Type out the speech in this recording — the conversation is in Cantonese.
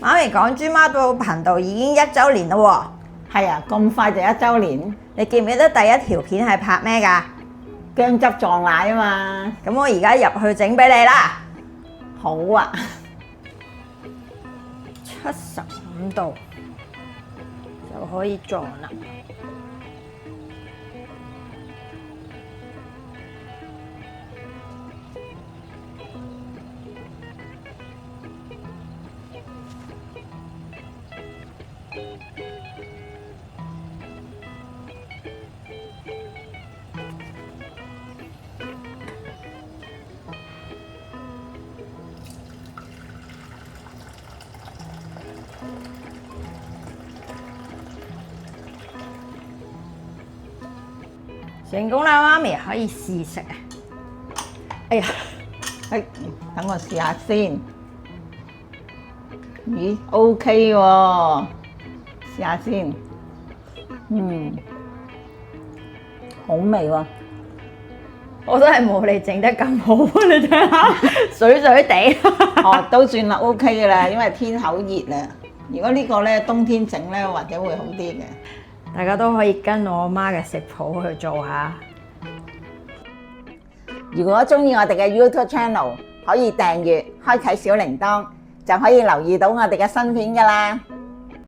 媽咪講豬媽寶頻道已經1週年啦喎，係啊，咁快就1週年，你記唔記得第一條片係拍咩㗎？薑汁撞奶啊嘛，咁我而家入去整俾你啦。好啊， 75度就可以撞啦。成功啦，媽咪可以試食啊！哎呀，等我試下先。咦，OK 喎，試下先。好味喎。我都係冇你整得咁好啊！你睇下，水水地。哦，都算啦 ，OK 嘅啦，因為天口熱啊。如果呢個咧冬天整咧，或者會好啲嘅。大家都可以跟我媽嘅食譜去做下。如果中意我哋嘅 YouTube Channel，可以訂閱、開啟小鈴鐺，就可以留意到我哋嘅新片㗎啦。